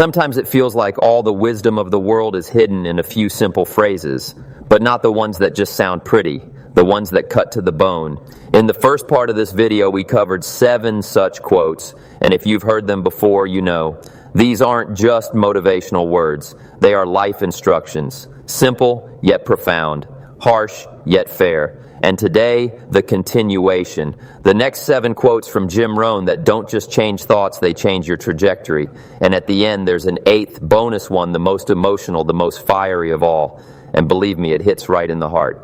Sometimes it feels like all the wisdom of the world is hidden in a few simple phrases, but not the ones that just sound pretty, the ones that cut to the bone. In the first part of this video, we covered 7 such quotes, and if you've heard them before, you know. These aren't just motivational words, they are life instructions, simple yet profound, harsh yet fair. And today, the continuation. The next 7 quotes from Jim Rohn that don't just change thoughts, they change your trajectory. And at the end, there's an 8th bonus one, the most emotional, the most fiery of all. And believe me, it hits right in the heart.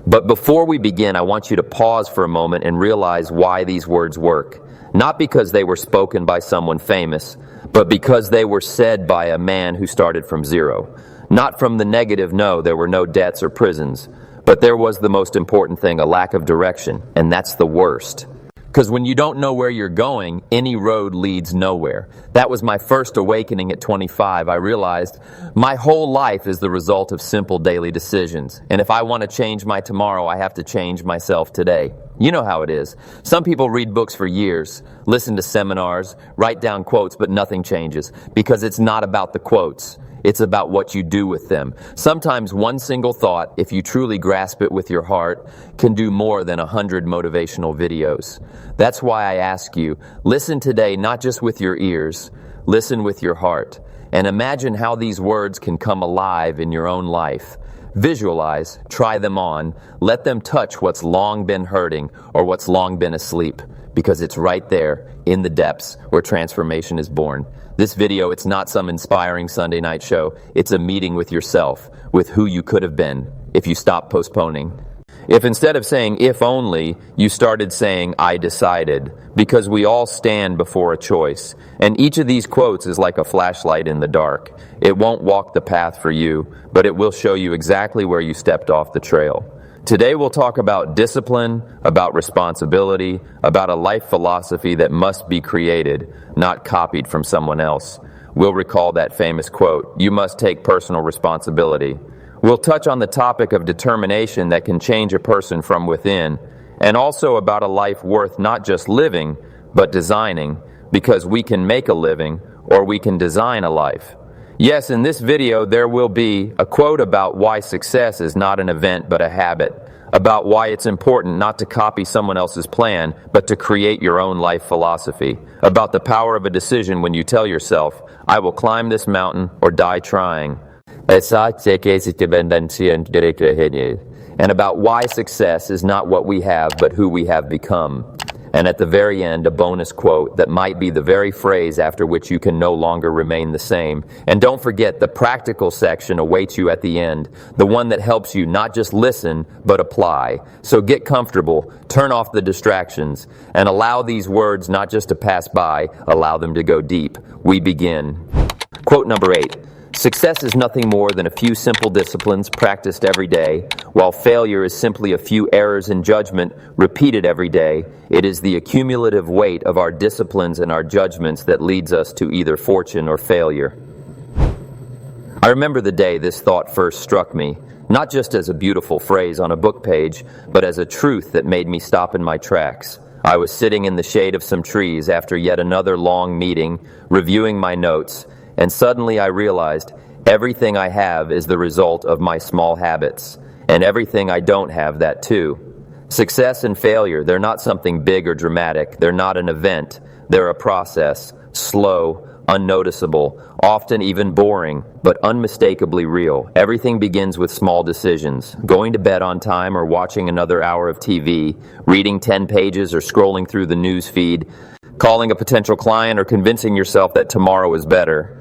But before we begin, I want you to pause for a moment and realize why these words work. Not because they were spoken by someone famous, but because they were said by a man who started from zero. Not from the negative, no, there were no debts or prisons. But there was the most important thing, a lack of direction, and that's the worst. Because when you don't know where you're going, any road leads nowhere. That was my first awakening at 25. I realized my whole life is the result of simple daily decisions. And if I want to change my tomorrow, I have to change myself today. You know how it is. Some people read books for years, listen to seminars, write down quotes, but nothing changes. Because it's not about the quotes. It's about what you do with them. Sometimes one single thought, if you truly grasp it with your heart, can do more than 100 motivational videos. That's why I ask you, listen today not just with your ears, listen with your heart. And imagine how these words can come alive in your own life. Visualize, try them on, let them touch what's long been hurting or what's long been asleep, because it's right there in the depths where transformation is born. This video, it's not some inspiring Sunday night show. It's a meeting with yourself, with who you could have been if you stopped postponing. If instead of saying if only, you started saying I decided, because we all stand before a choice. And each of these quotes is like a flashlight in the dark. It won't walk the path for you, but it will show you exactly where you stepped off the trail. Today we'll talk about discipline, about responsibility, about a life philosophy that must be created, not copied from someone else. We'll recall that famous quote, "You must take personal responsibility." We'll touch on the topic of determination that can change a person from within, and also about a life worth not just living, but designing, because we can make a living or we can design a life. Yes, in this video there will be a quote about why success is not an event but a habit, about why it's important not to copy someone else's plan but to create your own life philosophy, about the power of a decision when you tell yourself, I will climb this mountain or die trying, and about why success is not what we have but who we have become. And at the very end, a bonus quote that might be the very phrase after which you can no longer remain the same. And don't forget, the practical section awaits you at the end, the one that helps you not just listen, but apply. So get comfortable, turn off the distractions, and allow these words not just to pass by, allow them to go deep. We begin. Quote number 8. Success is nothing more than a few simple disciplines practiced every day, while failure is simply a few errors in judgment repeated every day. It is the accumulative weight of our disciplines and our judgments that leads us to either fortune or failure. I remember the day this thought first struck me, not just as a beautiful phrase on a book page, but as a truth that made me stop in my tracks. I was sitting in the shade of some trees after yet another long meeting, reviewing my notes, and suddenly I realized everything I have is the result of my small habits, and everything I don't have that too. Success and failure, they're not something big or dramatic. They're not an event. They're a process, slow, unnoticeable, often even boring, but unmistakably real. Everything begins with small decisions. Going to bed on time or watching another hour of TV, reading 10 pages or scrolling through the news feed, calling a potential client or convincing yourself that tomorrow is better.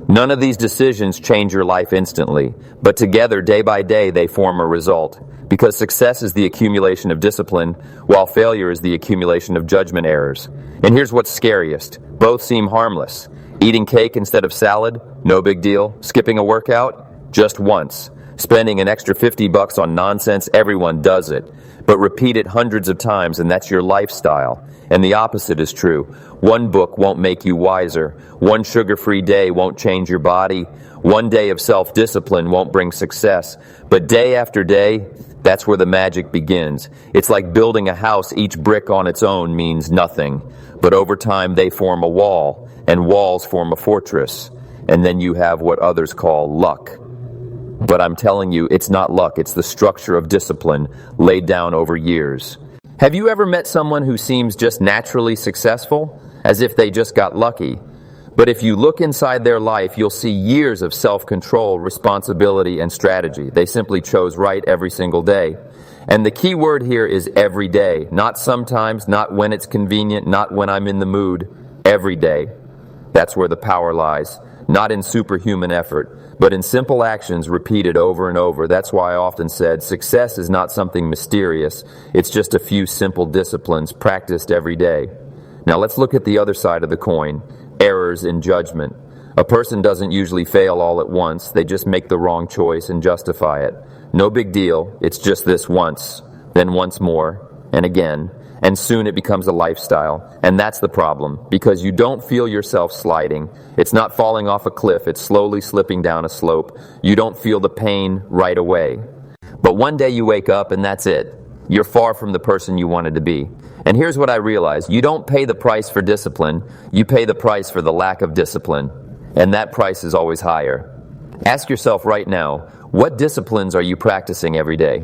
None of these decisions change your life instantly, but together, day by day, they form a result. Because success is the accumulation of discipline, while failure is the accumulation of judgment errors. And here's what's scariest. Both seem harmless. Eating cake instead of salad, no big deal. Skipping a workout, just once. Spending an extra $50 on nonsense, everyone does it. But repeat it hundreds of times and that's your lifestyle. And the opposite is true. One book won't make you wiser. One sugar-free day won't change your body. One day of self-discipline won't bring success. But day after day, that's where the magic begins. It's like building a house. Each brick on its own means nothing. But over time, they form a wall, and walls form a fortress. and then you have what others call luck. But I'm telling you, it's not luck, it's the structure of discipline laid down over years. Have you ever met someone who seems just naturally successful, as if they just got lucky? But if you look inside their life, you'll see years of self-control, responsibility, and strategy. They simply chose right every single day. And the key word here is every day. Not sometimes, not when it's convenient, not when I'm in the mood. Every day. That's where the power lies. Not in superhuman effort, but in simple actions repeated over and over. That's why I often said success is not something mysterious. It's just a few simple disciplines practiced every day. Now let's look at the other side of the coin. Errors in judgment. A person doesn't usually fail all at once. They just make the wrong choice and justify it. No big deal. It's just this once, then once more, and again. And soon it becomes a lifestyle. And that's the problem, because you don't feel yourself sliding. It's not falling off a cliff. It's slowly slipping down a slope. You don't feel the pain right away. But one day you wake up and that's it. You're far from the person you wanted to be. And here's what I realized. You don't pay the price for discipline. You pay the price for the lack of discipline. And that price is always higher. Ask yourself right now, what disciplines are you practicing every day?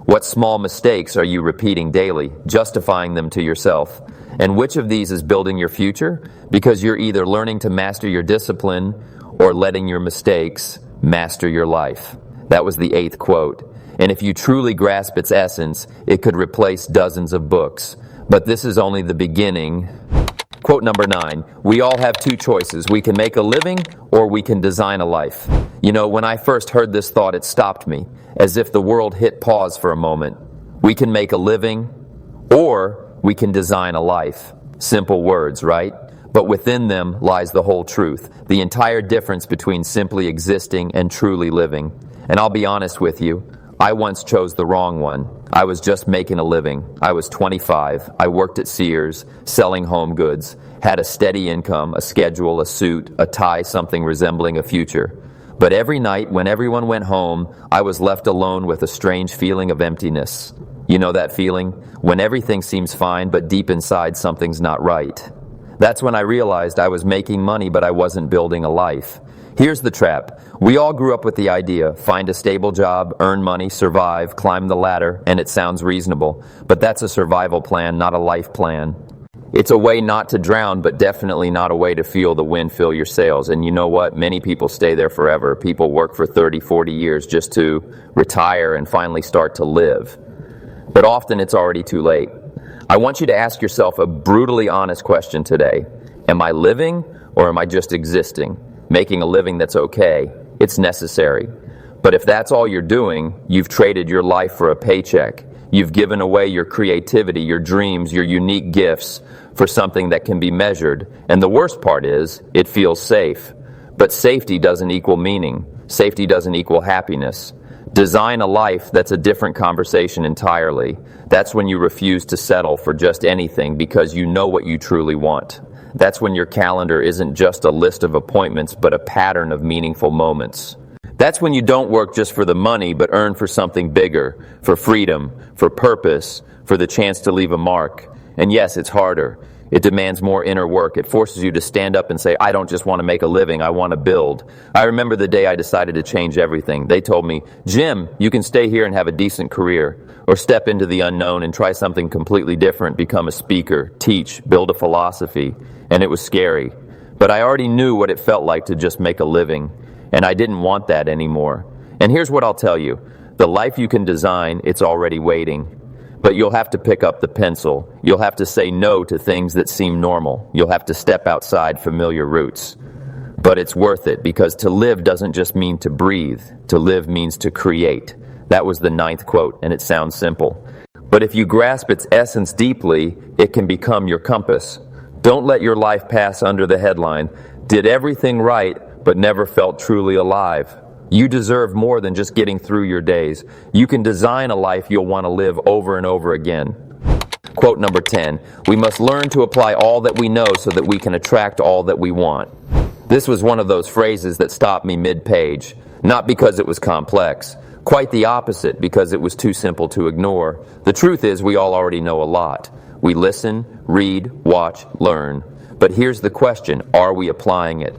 What small mistakes are you repeating daily, justifying them to yourself? And which of these is building your future? Because you're either learning to master your discipline or letting your mistakes master your life. That was the 8th quote. And if you truly grasp its essence, it could replace dozens of books. But this is only the beginning. Quote number 9, we all have two choices. We can make a living or we can design a life. You know, when I first heard this thought, it stopped me, as if the world hit pause for a moment. We can make a living or we can design a life. Simple words, right? But within them lies the whole truth, the entire difference between simply existing and truly living. And I'll be honest with you, I once chose the wrong one. I was just making a living. I was 25. I worked at Sears, selling home goods, had a steady income, a schedule, a suit, a tie, something resembling a future. But every night when everyone went home, I was left alone with a strange feeling of emptiness. You know that feeling? When everything seems fine, but deep inside something's not right. That's when I realized I was making money, but I wasn't building a life. Here's the trap. We all grew up with the idea, find a stable job, earn money, survive, climb the ladder, and it sounds reasonable. But that's a survival plan, not a life plan. It's a way not to drown, but definitely not a way to feel the wind fill your sails. And you know what? Many people stay there forever. People work for 30, 40 years just to retire and finally start to live. But often it's already too late. I want you to ask yourself a brutally honest question today. Am I living or am I just existing? Making a living that's okay. It's necessary. But if that's all you're doing, you've traded your life for a paycheck. You've given away your creativity, your dreams, your unique gifts for something that can be measured. And the worst part is, it feels safe. But safety doesn't equal meaning. Safety doesn't equal happiness. Design a life that's a different conversation entirely. That's when you refuse to settle for just anything because you know what you truly want. That's when your calendar isn't just a list of appointments, but a pattern of meaningful moments. That's when you don't work just for the money, but earn for something bigger, for freedom, for purpose, for the chance to leave a mark. And yes, it's harder. It demands more inner work. It forces you to stand up and say, I don't just want to make a living, I want to build. I remember the day I decided to change everything. They told me, Jim, you can stay here and have a decent career, or step into the unknown and try something completely different, become a speaker, teach, build a philosophy. And it was scary. But I already knew what it felt like to just make a living. And I didn't want that anymore. And here's what I'll tell you. The life you can design, it's already waiting. But you'll have to pick up the pencil. You'll have to say no to things that seem normal. You'll have to step outside familiar routes. But it's worth it, because to live doesn't just mean to breathe. To live means to create. That was the 9th quote, and it sounds simple. But if you grasp its essence deeply, it can become your compass. Don't let your life pass under the headline, did everything right, but never felt truly alive. You deserve more than just getting through your days. You can design a life you'll want to live over and over again. Quote number 10, we must learn to apply all that we know so that we can attract all that we want. This was one of those phrases that stopped me mid-page, not because it was complex. Quite the opposite, because it was too simple to ignore. The truth is, we all already know a lot. We listen, read, watch, learn. But here's the question, are we applying it?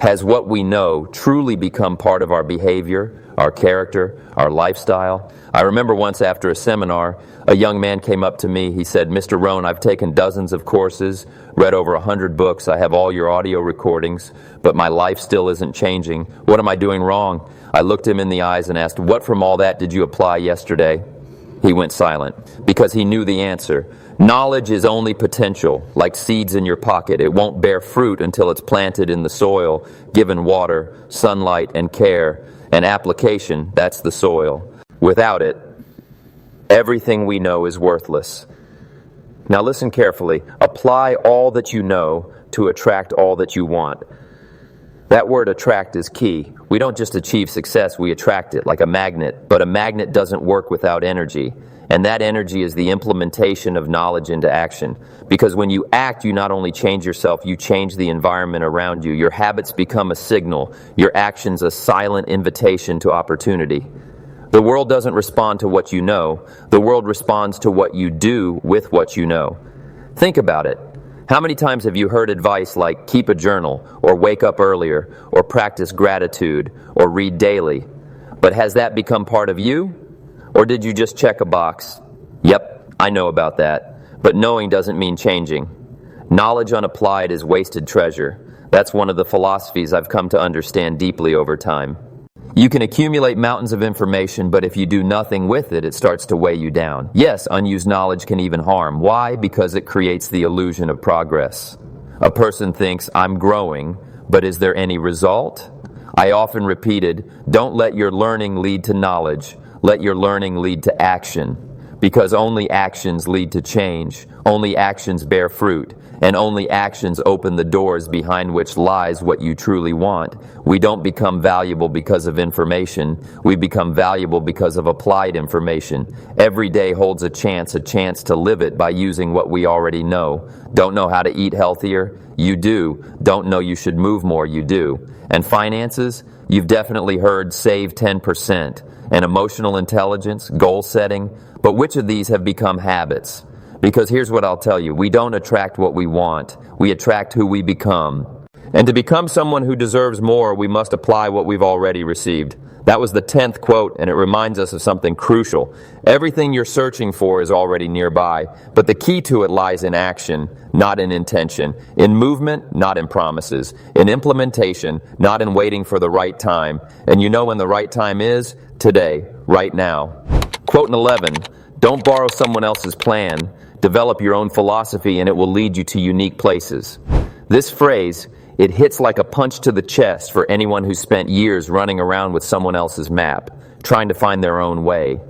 Has what we know truly become part of our behavior, our character, our lifestyle? I remember once after a seminar, a young man came up to me. He said, "Mr. Rohn, I've taken dozens of courses, read over 100 books, I have all your audio recordings, but my life still isn't changing. What am I doing wrong?" I looked him in the eyes and asked, "What from all that did you apply yesterday?" He went silent because he knew the answer. Knowledge is only potential, like seeds in your pocket. It won't bear fruit until it's planted in the soil, given water, sunlight, and care. And application, that's the soil. Without it, everything we know is worthless. Now listen carefully. Apply all that you know to attract all that you want. That word attract is key. We don't just achieve success, we attract it like a magnet. But a magnet doesn't work without energy. And that energy is the implementation of knowledge into action. Because when you act, you not only change yourself, you change the environment around you. Your habits become a signal. Your actions a silent invitation to opportunity. The world doesn't respond to what you know. The world responds to what you do with what you know. Think about it. How many times have you heard advice like keep a journal, or wake up earlier, or practice gratitude, or read daily? But has that become part of you? Or did you just check a box? Yep, I know about that. But knowing doesn't mean changing. Knowledge unapplied is wasted treasure. That's one of the philosophies I've come to understand deeply over time. You can accumulate mountains of information, but if you do nothing with it, it starts to weigh you down. Yes, unused knowledge can even harm. Why? Because it creates the illusion of progress. A person thinks, I'm growing, but is there any result? I often repeated, don't let your learning lead to knowledge. Let your learning lead to action, because only actions lead to change. Only actions bear fruit, and only actions open the doors behind which lies what you truly want. We don't become valuable because of information. We become valuable because of applied information. Every day holds a chance to live it by using what we already know. Don't know how to eat healthier? You do. Don't know you should move more? You do. And finances? You've definitely heard save 10%. And emotional intelligence, goal setting. But which of these have become habits? Because here's what I'll tell you. We don't attract what we want. We attract who we become. And to become someone who deserves more, we must apply what we've already received. That was the 10th quote, and it reminds us of something crucial. Everything you're searching for is already nearby, but the key to it lies in action, not in intention. In movement, not in promises. In implementation, not in waiting for the right time. And you know when the right time is? Today, right now. Quote 11, don't borrow someone else's plan. Develop your own philosophy and it will lead you to unique places. This phrase, it hits like a punch to the chest for anyone who spent years running around with someone else's map, trying to find their own way.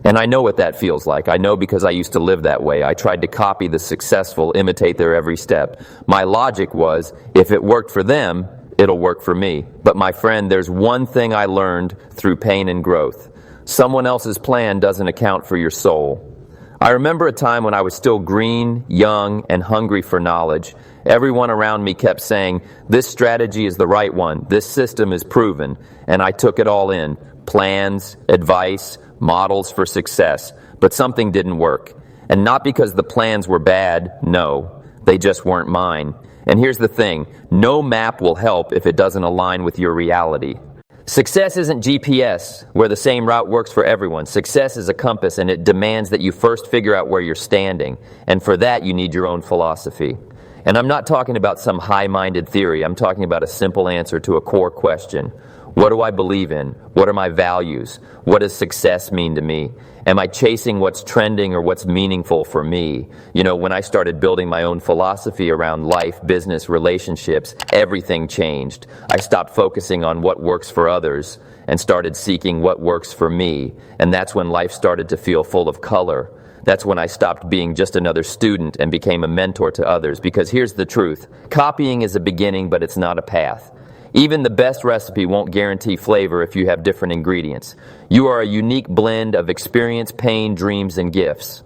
And I know what that feels like. I know because I used to live that way. I tried to copy the successful, imitate their every step. My logic was, if it worked for them, it'll work for me. But my friend, there's one thing I learned through pain and growth. Someone else's plan doesn't account for your soul. I remember a time when I was still green, young, and hungry for knowledge. Everyone around me kept saying, this strategy is the right one, this system is proven, and I took it all in. Plans, advice, models for success, but something didn't work. And not because the plans were bad, no, they just weren't mine. And here's the thing, no map will help if it doesn't align with your reality. Success isn't GPS, where the same route works for everyone. Success is a compass, and it demands that you first figure out where you're standing. And for that, you need your own philosophy. And I'm not talking about some high-minded theory. I'm talking about a simple answer to a core question. What do I believe in? What are my values? What does success mean to me? Am I chasing what's trending or what's meaningful for me? You know, when I started building my own philosophy around life, business, relationships, everything changed. I stopped focusing on what works for others and started seeking what works for me. And that's when life started to feel full of color. That's when I stopped being just another student and became a mentor to others. Because here's the truth. Copying is a beginning, but it's not a path. Even the best recipe won't guarantee flavor if you have different ingredients. You are a unique blend of experience, pain, dreams, and gifts.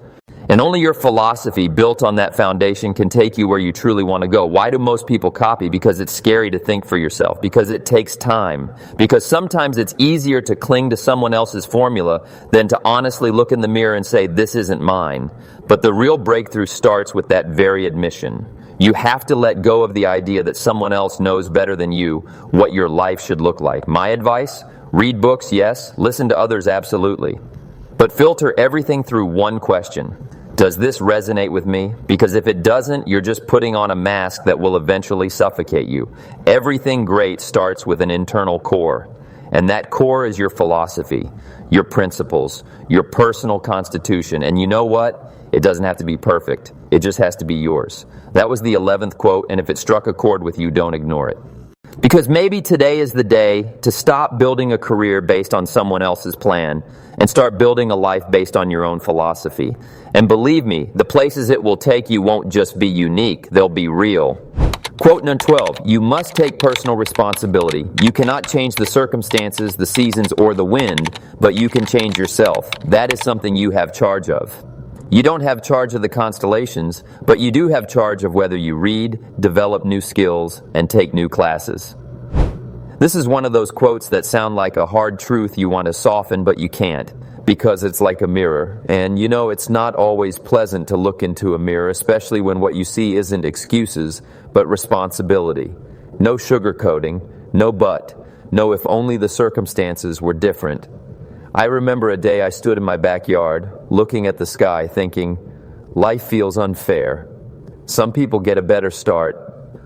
And only your philosophy built on that foundation can take you where you truly want to go. Why do most people copy? Because it's scary to think for yourself. Because it takes time. Because sometimes it's easier to cling to someone else's formula than to honestly look in the mirror and say, this isn't mine. But the real breakthrough starts with that very admission. You have to let go of the idea that someone else knows better than you what your life should look like. My advice? Read books, yes. Listen to others, absolutely. But filter everything through one question. Does this resonate with me? Because if it doesn't, you're just putting on a mask that will eventually suffocate you. Everything great starts with an internal core. And that core is your philosophy, your principles, your personal constitution. And you know what? It doesn't have to be perfect. It just has to be yours. That was the 11th quote, and if it struck a chord with you, don't ignore it. Because maybe today is the day to stop building a career based on someone else's plan and start building a life based on your own philosophy. And believe me, the places it will take you won't just be unique, they'll be real. Quote number 12, you must take personal responsibility. You cannot change the circumstances, the seasons, or the wind, but you can change yourself. That is something you have charge of. You don't have charge of the constellations, but you do have charge of whether you read, develop new skills, and take new classes. This is one of those quotes that sound like a hard truth you want to soften, but you can't, because it's like a mirror. And you know, it's not always pleasant to look into a mirror, especially when what you see isn't excuses, but responsibility. No sugarcoating, no but, no if only the circumstances were different. I remember a day I stood in my backyard, looking at the sky, thinking, life feels unfair. Some people get a better start.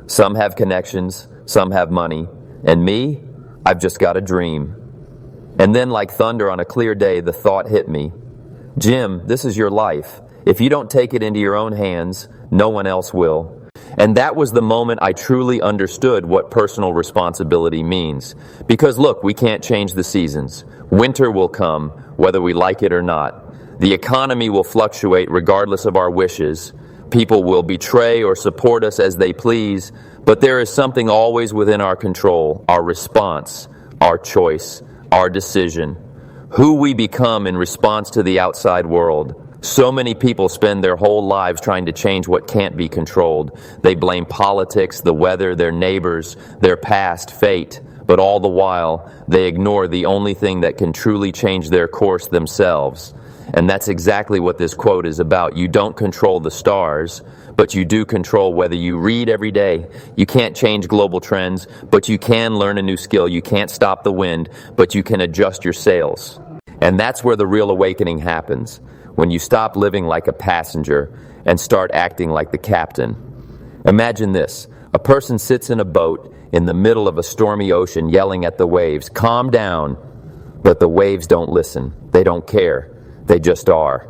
Some have connections, some have money. And me, I've just got a dream. And then like thunder on a clear day, the thought hit me. Jim, this is your life. If you don't take it into your own hands, no one else will. And that was the moment I truly understood what personal responsibility means. Because look, we can't change the seasons. Winter will come, whether we like it or not. The economy will fluctuate regardless of our wishes. People will betray or support us as they please. But there is something always within our control, our response, our choice, our decision. Who we become in response to the outside world. So many people spend their whole lives trying to change what can't be controlled. They blame politics, the weather, their neighbors, their past, fate. But all the while, they ignore the only thing that can truly change their course themselves. And that's exactly what this quote is about. You don't control the stars, but you do control whether you read every day. You can't change global trends, but you can learn a new skill. You can't stop the wind, but you can adjust your sails. And that's where the real awakening happens. When you stop living like a passenger and start acting like the captain. Imagine this. A person sits in a boat in the middle of a stormy ocean yelling at the waves, calm down. But the waves don't listen. They don't care. They just are.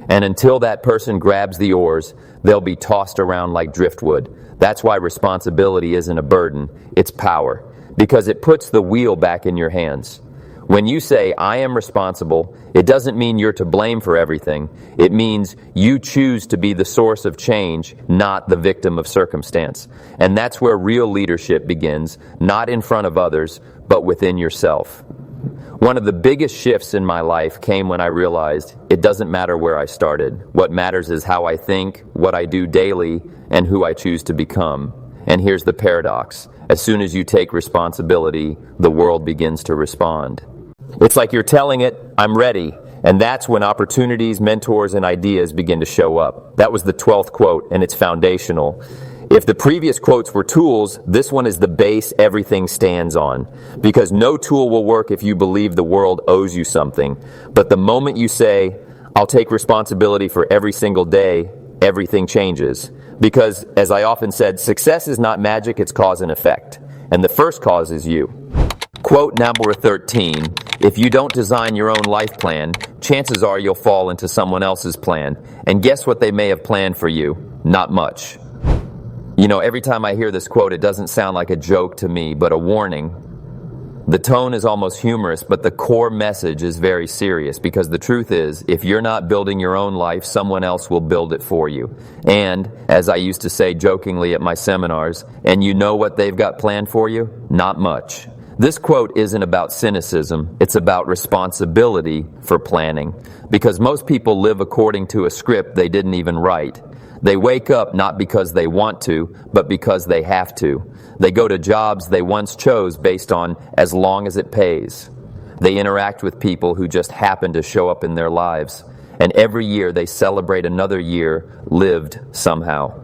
And until that person grabs the oars, they'll be tossed around like driftwood. That's why responsibility isn't a burden. It's power. Because it puts the wheel back in your hands. When you say, I am responsible, it doesn't mean you're to blame for everything. It means you choose to be the source of change, not the victim of circumstance. And that's where real leadership begins, not in front of others, but within yourself. One of the biggest shifts in my life came when I realized it doesn't matter where I started. What matters is how I think, what I do daily, and who I choose to become. And here's the paradox. As soon as you take responsibility, the world begins to respond. It's like you're telling it, I'm ready. And that's when opportunities, mentors, and ideas begin to show up. That was the 12th quote, and it's foundational. If the previous quotes were tools, this one is the base everything stands on. Because no tool will work if you believe the world owes you something. But the moment you say, I'll take responsibility for every single day, everything changes. Because, as I often said, success is not magic, it's cause and effect. And the first cause is you. Quote number 13, if you don't design your own life plan, chances are you'll fall into someone else's plan. And guess what they may have planned for you? Not much. You know, every time I hear this quote, it doesn't sound like a joke to me, but a warning. The tone is almost humorous, but the core message is very serious, because the truth is, if you're not building your own life, someone else will build it for you. And, as I used to say jokingly at my seminars, and you know what they've got planned for you? Not much. This quote isn't about cynicism, it's about responsibility for planning. Because most people live according to a script they didn't even write. They wake up not because they want to, but because they have to. They go to jobs they once chose based on as long as it pays. They interact with people who just happen to show up in their lives. And every year they celebrate another year lived somehow.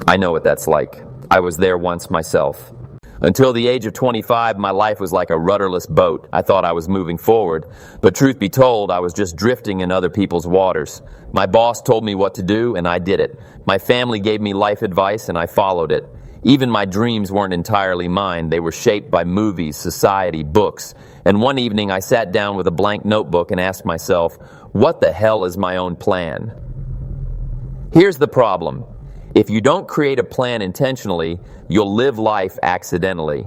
I know what that's like. I was there once myself. Until the age of 25, my life was like a rudderless boat. I thought I was moving forward, but truth be told, I was just drifting in other people's waters. My boss told me what to do, and I did it. My family gave me life advice, and I followed it. Even my dreams weren't entirely mine. They were shaped by movies, society, books. And one evening, I sat down with a blank notebook and asked myself, what the hell is my own plan? Here's the problem. If you don't create a plan intentionally, you'll live life accidentally.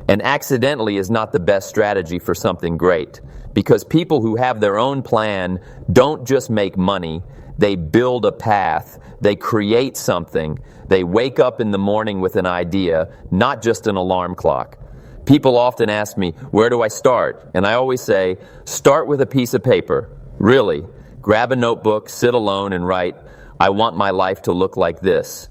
And accidentally is not the best strategy for something great. Because people who have their own plan don't just make money, they build a path, they create something, they wake up in the morning with an idea, not just an alarm clock. People often ask me, where do I start? And I always say, start with a piece of paper. Really, grab a notebook, sit alone and write, I want my life to look like this.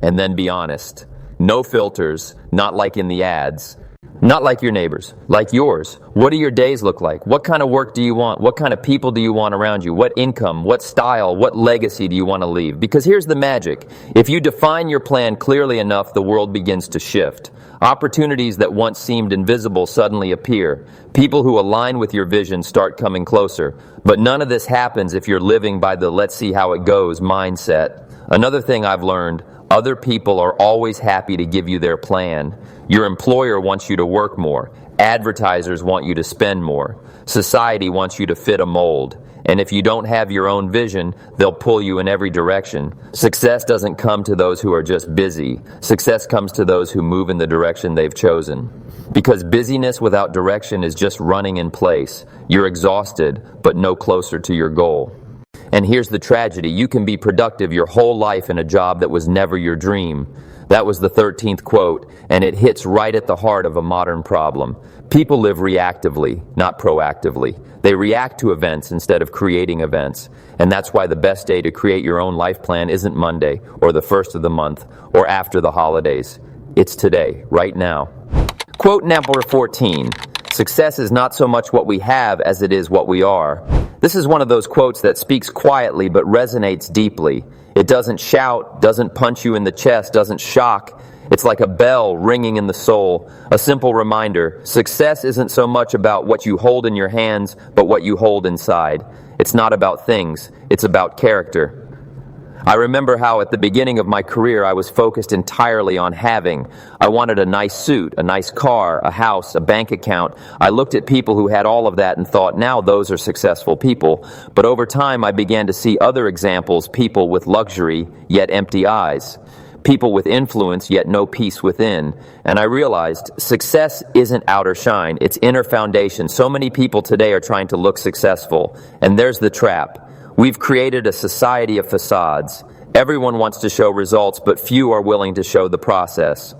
And then be honest. No filters, not like in the ads. Not like your neighbors, like yours. What do your days look like? What kind of work do you want? What kind of people do you want around you? What income? What style? What legacy do you want to leave? Because here's the magic. If you define your plan clearly enough, the world begins to shift. Opportunities that once seemed invisible suddenly appear. People who align with your vision start coming closer. But none of this happens if you're living by the let's see how it goes mindset. Another thing I've learned, other people are always happy to give you their plan. Your employer wants you to work more. Advertisers want you to spend more. Society wants you to fit a mold. And if you don't have your own vision, they'll pull you in every direction. Success doesn't come to those who are just busy. Success comes to those who move in the direction they've chosen. Because busyness without direction is just running in place. You're exhausted, but no closer to your goal. And here's the tragedy. You can be productive your whole life in a job that was never your dream. That was the 13th quote, and it hits right at the heart of a modern problem. People live reactively, not proactively. They react to events instead of creating events. And that's why the best day to create your own life plan isn't Monday, or the first of the month, or after the holidays. It's today, right now. Quote number 14. Success is not so much what we have as it is what we are. This is one of those quotes that speaks quietly but resonates deeply. It doesn't shout, doesn't punch you in the chest, doesn't shock. It's like a bell ringing in the soul. A simple reminder, success isn't so much about what you hold in your hands, but what you hold inside. It's not about things, it's about character. I remember how at the beginning of my career I was focused entirely on having. I wanted a nice suit, a nice car, a house, a bank account. I looked at people who had all of that and thought, now those are successful people. But over time I began to see other examples, people with luxury, yet empty eyes. People with influence, yet no peace within. And I realized success isn't outer shine, it's inner foundation. So many people today are trying to look successful. And there's the trap. We've created a society of facades. Everyone wants to show results, but few are willing to show the process.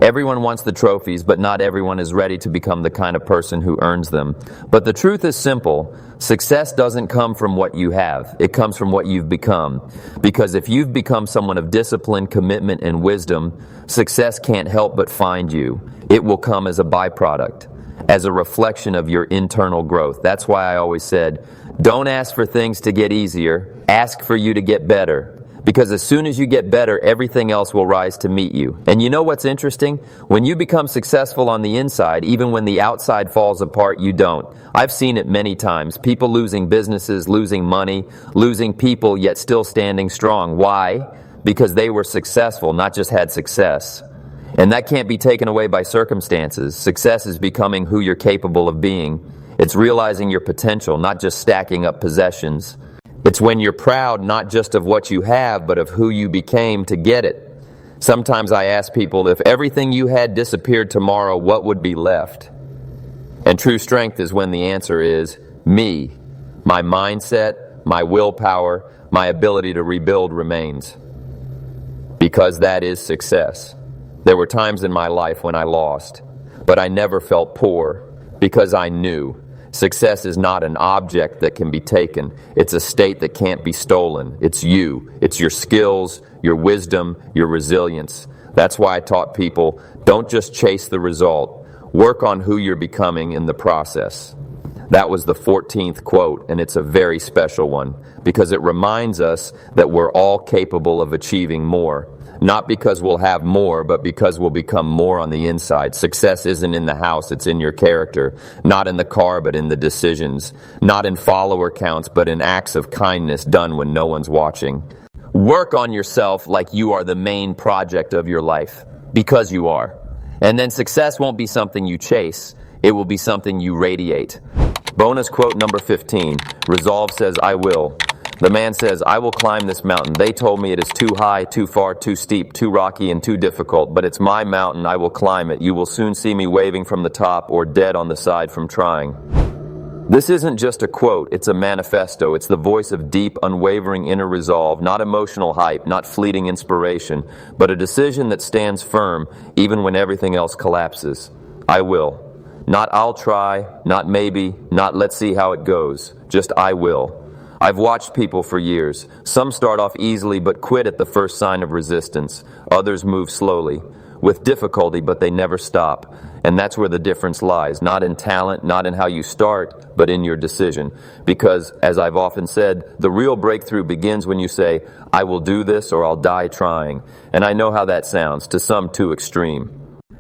Everyone wants the trophies, but not everyone is ready to become the kind of person who earns them. But the truth is simple. Success doesn't come from what you have. It comes from what you've become. Because if you've become someone of discipline, commitment, and wisdom, success can't help but find you. It will come as a byproduct, as a reflection of your internal growth. That's why I always said, don't ask for things to get easier. Ask for you to get better. Because as soon as you get better, everything else will rise to meet you. And you know what's interesting? When you become successful on the inside, even when the outside falls apart, you don't. I've seen it many times. People losing businesses, losing money, losing people, yet still standing strong. Why? Because they were successful, not just had success. And that can't be taken away by circumstances. Success is becoming who you're capable of being. It's realizing your potential, not just stacking up possessions. It's when you're proud not just of what you have, but of who you became to get it. Sometimes I ask people, if everything you had disappeared tomorrow, what would be left? And true strength is when the answer is me. My mindset, my willpower, my ability to rebuild remains. Because that is success. There were times in my life when I lost, but I never felt poor because I knew. Success is not an object that can be taken. It's a state that can't be stolen. It's you. It's your skills, your wisdom, your resilience. That's why I taught people, don't just chase the result. Work on who you're becoming in the process. That was the 14th quote, and it's a very special one because it reminds us that we're all capable of achieving more. Not because we'll have more, but because we'll become more on the inside. Success isn't in the house, it's in your character. Not in the car, but in the decisions. Not in follower counts, but in acts of kindness done when no one's watching. Work on yourself like you are the main project of your life, because you are. And then success won't be something you chase, it will be something you radiate. Bonus quote number 15. Resolve says, I will. The man says, I will climb this mountain. They told me it is too high, too far, too steep, too rocky, and too difficult, but it's my mountain. I will climb it. You will soon see me waving from the top or dead on the side from trying. This isn't just a quote, it's a manifesto. It's the voice of deep, unwavering inner resolve, not emotional hype, not fleeting inspiration, but a decision that stands firm even when everything else collapses. I will. Not I'll try, not maybe, not let's see how it goes. Just I will. I've watched people for years. Some start off easily but quit at the first sign of resistance. Others move slowly, with difficulty, but they never stop. And that's where the difference lies, not in talent, not in how you start, but in your decision. Because, as I've often said, the real breakthrough begins when you say, I will do this or I'll die trying. And I know how that sounds, to some too extreme.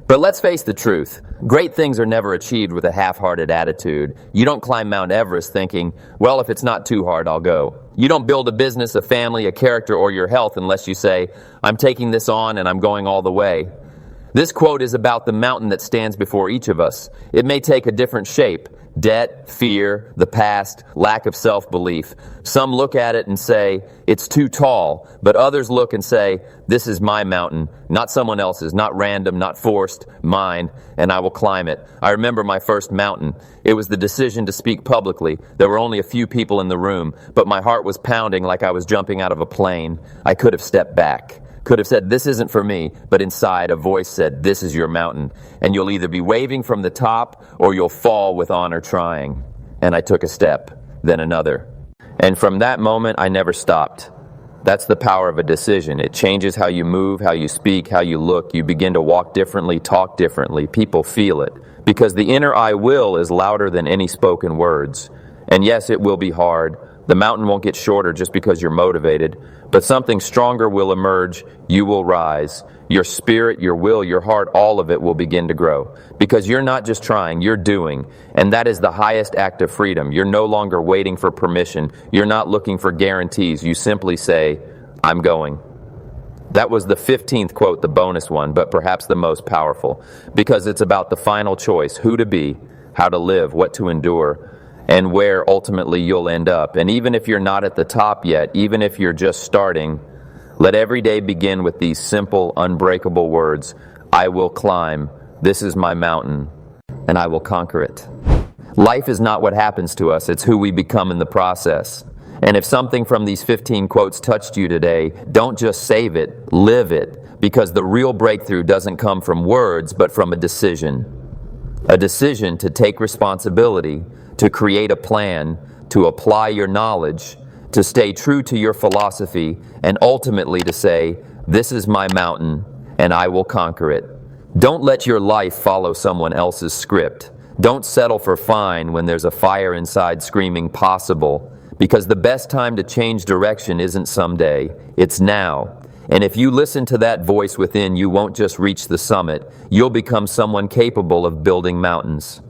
But let's face the truth. Great things are never achieved with a half-hearted attitude. You don't climb Mount Everest thinking, well, if it's not too hard, I'll go. You don't build a business, a family, a character, or your health unless you say, I'm taking this on and I'm going all the way. This quote is about the mountain that stands before each of us. It may take a different shape. Debt, fear, the past, lack of self-belief. Some look at it and say, it's too tall, but others look and say, this is my mountain, not someone else's, not random, not forced, mine, and I will climb it. I remember my first mountain. It was the decision to speak publicly. There were only a few people in the room, but my heart was pounding like I was jumping out of a plane. I could have stepped back. Could have said, this isn't for me, but inside a voice said, this is your mountain, and you'll either be waving from the top or you'll fall with honor trying. And I took a step, then another. And from that moment, I never stopped. That's the power of a decision. It changes how you move, how you speak, how you look. You begin to walk differently, talk differently. People feel it. Because the inner I will is louder than any spoken words. And yes, it will be hard. The mountain won't get shorter just because you're motivated, but something stronger will emerge. You will rise. Your spirit, your will, your heart, all of it will begin to grow. Because you're not just trying, you're doing. And that is the highest act of freedom. You're no longer waiting for permission. You're not looking for guarantees. You simply say, I'm going. That was the 15th quote, the bonus one, but perhaps the most powerful. Because it's about the final choice, who to be, how to live, what to endure, and where ultimately you'll end up. And even if you're not at the top yet, even if you're just starting, let every day begin with these simple, unbreakable words. I will climb. This is my mountain, and I will conquer it. Life is not what happens to us, it's who we become in the process. And if something from these 15 quotes touched you today, don't just save it, live it, because the real breakthrough doesn't come from words, but from a decision. A decision to take responsibility, to create a plan, to apply your knowledge, to stay true to your philosophy, and ultimately to say, this is my mountain, and I will conquer it. Don't let your life follow someone else's script. Don't settle for fine when there's a fire inside screaming possible, because the best time to change direction isn't someday, it's now. And if you listen to that voice within, you won't just reach the summit, you'll become someone capable of building mountains.